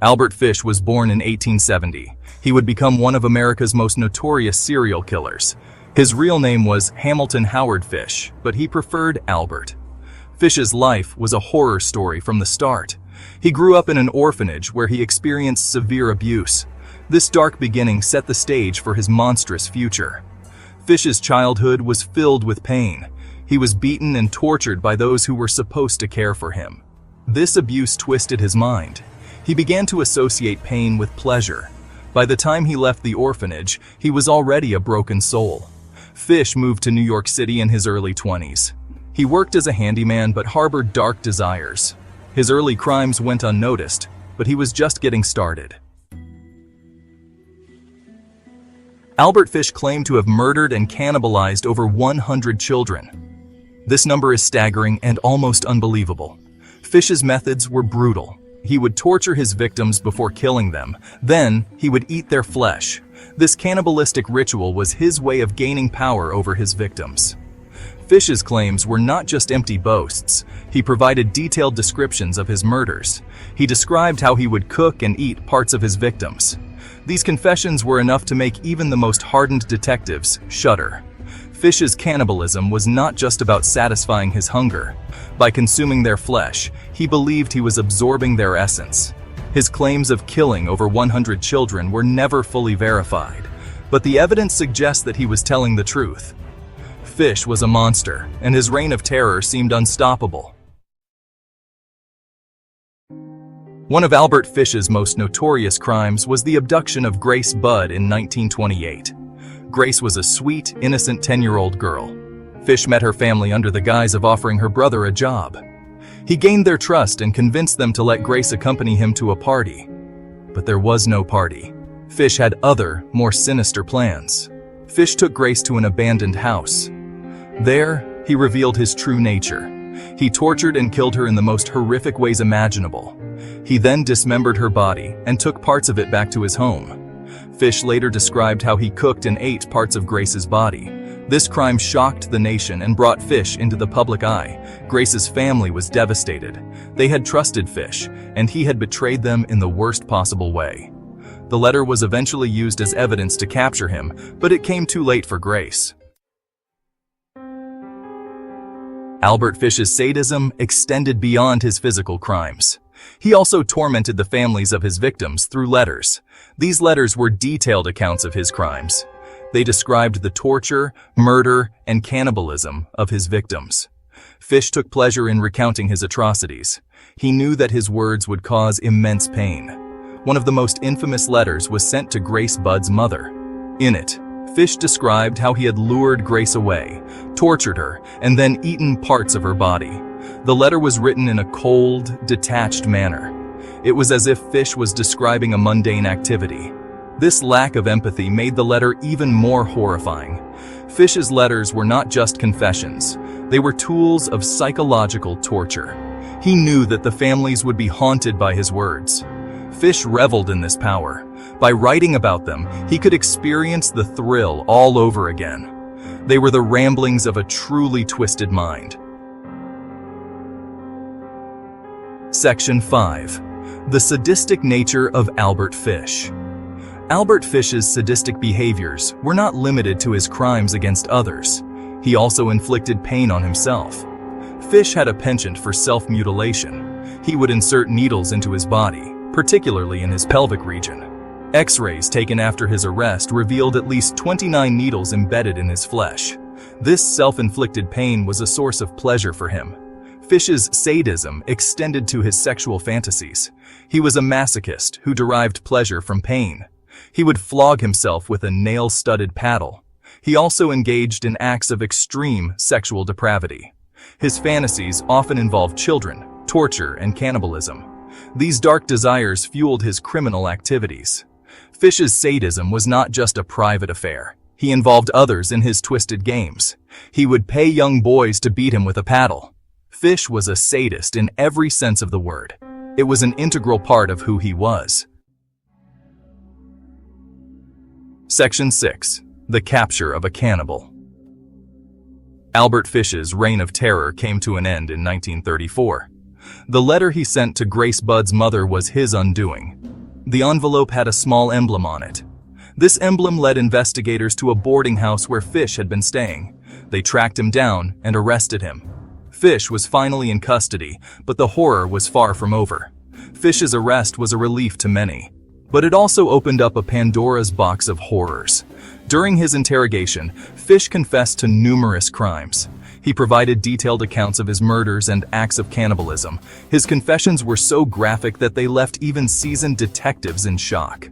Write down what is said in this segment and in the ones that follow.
Albert Fish was born in 1870. He would become one of America's most notorious serial killers. His real name was Hamilton Howard Fish, but he preferred Albert. Fish's life was a horror story from the start. He grew up in an orphanage where he experienced severe abuse. This dark beginning set the stage for his monstrous future. Fish's childhood was filled with pain. He was beaten and tortured by those who were supposed to care for him. This abuse twisted his mind. He began to associate pain with pleasure. By the time he left the orphanage, he was already a broken soul. Fish moved to New York City in his early 20s. He worked as a handyman but harbored dark desires. His early crimes went unnoticed, but he was just getting started. Albert Fish claimed to have murdered and cannibalized over 100 children. This number is staggering and almost unbelievable. Fish's methods were brutal. He would torture his victims before killing them. Then, he would eat their flesh. This cannibalistic ritual was his way of gaining power over his victims. Fish's claims were not just empty boasts. He provided detailed descriptions of his murders. He described how he would cook and eat parts of his victims. These confessions were enough to make even the most hardened detectives shudder. Fish's cannibalism was not just about satisfying his hunger. By consuming their flesh, he believed he was absorbing their essence. His claims of killing over 100 children were never fully verified, but the evidence suggests that he was telling the truth. Fish was a monster, and his reign of terror seemed unstoppable. One of Albert Fish's most notorious crimes was the abduction of Grace Budd in 1928. Grace was a sweet, innocent 10-year-old girl. Fish met her family under the guise of offering her brother a job. He gained their trust and convinced them to let Grace accompany him to a party. But there was no party. Fish had other, more sinister plans. Fish took Grace to an abandoned house. There, he revealed his true nature. He tortured and killed her in the most horrific ways imaginable. He then dismembered her body and took parts of it back to his home. Fish later described how he cooked and ate parts of Grace's body. This crime shocked the nation and brought Fish into the public eye. Grace's family was devastated. They had trusted Fish, and he had betrayed them in the worst possible way. The letter was eventually used as evidence to capture him, but it came too late for Grace. Albert Fish's sadism extended beyond his physical crimes. He also tormented the families of his victims through letters. These letters were detailed accounts of his crimes. They described the torture, murder, and cannibalism of his victims. Fish took pleasure in recounting his atrocities. He knew that his words would cause immense pain. One of the most infamous letters was sent to Grace Budd's mother. In it, Fish described how he had lured Grace away, tortured her, and then eaten parts of her body. The letter was written in a cold, detached manner. It was as if Fish was describing a mundane activity. This lack of empathy made the letter even more horrifying. Fish's letters were not just confessions. They were tools of psychological torture. He knew that the families would be haunted by his words. Fish reveled in this power. By writing about them, he could experience the thrill all over again. They were the ramblings of a truly twisted mind. Section 5. The sadistic nature of Albert Fish. Albert Fish's sadistic behaviors were not limited to his crimes against others. He also inflicted pain on himself. Fish had a penchant for self-mutilation. He would insert needles into his body, particularly in his pelvic region. X-rays taken after his arrest revealed at least 29 needles embedded in his flesh. This self-inflicted pain was a source of pleasure for him. Fish's sadism extended to his sexual fantasies. He was a masochist who derived pleasure from pain. He would flog himself with a nail-studded paddle. He also engaged in acts of extreme sexual depravity. His fantasies often involved children, torture, and cannibalism. These dark desires fueled his criminal activities. Fish's sadism was not just a private affair. He involved others in his twisted games. He would pay young boys to beat him with a paddle. Fish was a sadist in every sense of the word. It was an integral part of who he was. Section 6. The capture of a cannibal. Albert Fish's reign of terror came to an end in 1934. The letter he sent to Grace Budd's mother was his undoing. The envelope had a small emblem on it. This emblem led investigators to a boarding house where Fish had been staying. They tracked him down and arrested him. Fish was finally in custody, but the horror was far from over. Fish's arrest was a relief to many, but it also opened up a Pandora's box of horrors. During his interrogation, Fish confessed to numerous crimes. He provided detailed accounts of his murders and acts of cannibalism. His confessions were so graphic that they left even seasoned detectives in shock.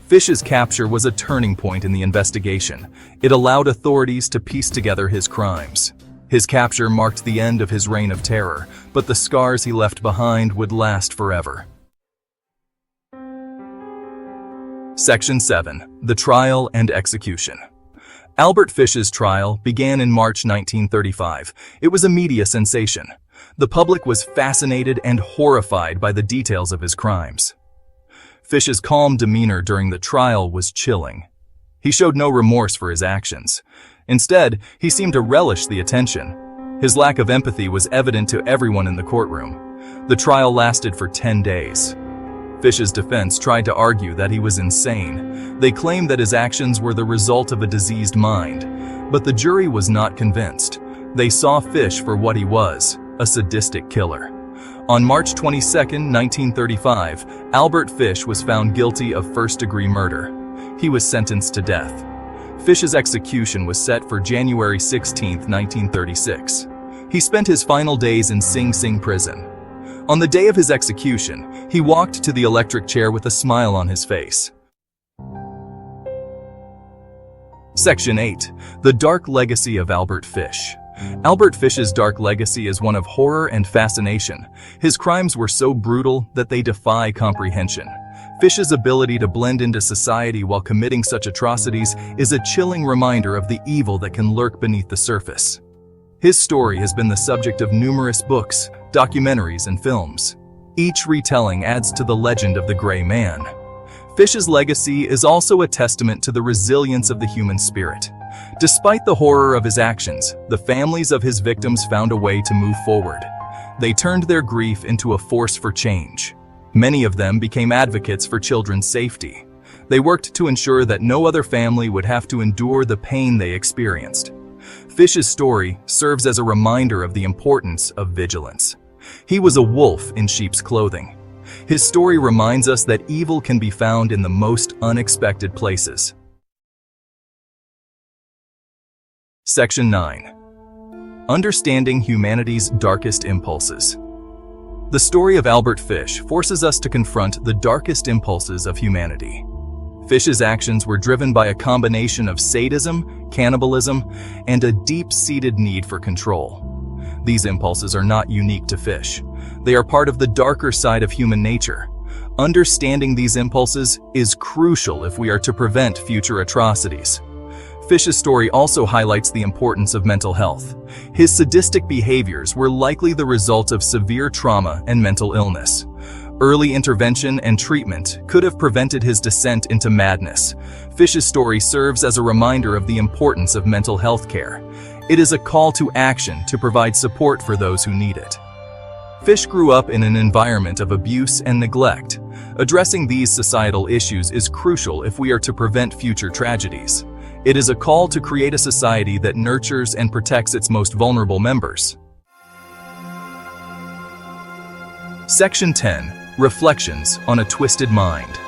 Fish's capture was a turning point in the investigation. It allowed authorities to piece together his crimes. His capture marked the end of his reign of terror, but the scars he left behind would last forever. Section 7. The Trial and Execution. Albert Fish's trial began in March 1935. It was a media sensation. The public was fascinated and horrified by the details of his crimes. Fish's calm demeanor during the trial was chilling. He showed no remorse for his actions. Instead, he seemed to relish the attention. His lack of empathy was evident to everyone in the courtroom. The trial lasted for 10 days. Fish's defense tried to argue that he was insane. They claimed that his actions were the result of a diseased mind, but the jury was not convinced. They saw Fish for what he was, a sadistic killer. On March 22, 1935, Albert Fish was found guilty of first-degree murder. He was sentenced to death. Fish's execution was set for January 16, 1936. He spent his final days in Sing Sing prison. On the day of his execution, he walked to the electric chair with a smile on his face. Section 8. The Dark Legacy of Albert Fish. Albert Fish's dark legacy is one of horror and fascination. His crimes were so brutal that they defy comprehension. Fish's ability to blend into society while committing such atrocities is a chilling reminder of the evil that can lurk beneath the surface. His story has been the subject of numerous books, documentaries, and films. Each retelling adds to the legend of the Gray Man. Fish's legacy is also a testament to the resilience of the human spirit. Despite the horror of his actions, the families of his victims found a way to move forward. They turned their grief into a force for change. Many of them became advocates for children's safety. They worked to ensure that no other family would have to endure the pain they experienced. Fish's story serves as a reminder of the importance of vigilance. He was a wolf in sheep's clothing. His story reminds us that evil can be found in the most unexpected places. Section 9. Understanding humanity's darkest impulses. The story of Albert Fish forces us to confront the darkest impulses of humanity. Fish's actions were driven by a combination of sadism, cannibalism, and a deep-seated need for control. These impulses are not unique to Fish. They are part of the darker side of human nature. Understanding these impulses is crucial if we are to prevent future atrocities. Fish's story also highlights the importance of mental health. His sadistic behaviors were likely the result of severe trauma and mental illness. Early intervention and treatment could have prevented his descent into madness. Fish's story serves as a reminder of the importance of mental health care. It is a call to action to provide support for those who need it. Fish grew up in an environment of abuse and neglect. Addressing these societal issues is crucial if we are to prevent future tragedies. It is a call to create a society that nurtures and protects its most vulnerable members. Section 10. Reflections on a Twisted Mind.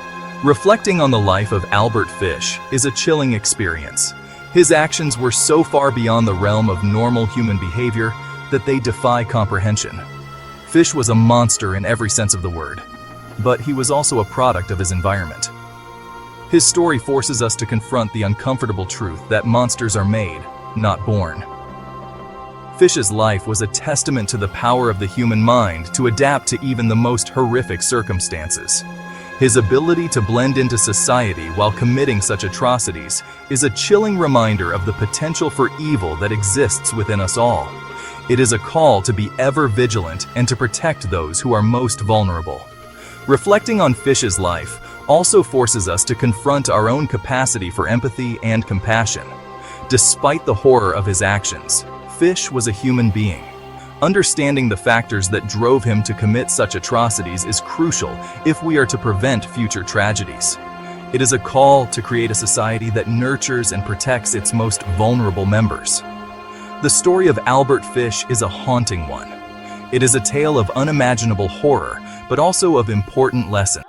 Reflecting on the life of Albert Fish is a chilling experience. His actions were so far beyond the realm of normal human behavior that they defy comprehension. Fish was a monster in every sense of the word, but he was also a product of his environment. His story forces us to confront the uncomfortable truth that monsters are made, not born. Fish's life was a testament to the power of the human mind to adapt to even the most horrific circumstances. His ability to blend into society while committing such atrocities is a chilling reminder of the potential for evil that exists within us all. It is a call to be ever vigilant and to protect those who are most vulnerable. Reflecting on Fish's life also forces us to confront our own capacity for empathy and compassion. Despite the horror of his actions, Fish was a human being. Understanding the factors that drove him to commit such atrocities is crucial if we are to prevent future tragedies. It is a call to create a society that nurtures and protects its most vulnerable members. The story of Albert Fish is a haunting one. It is a tale of unimaginable horror, but also of important lessons.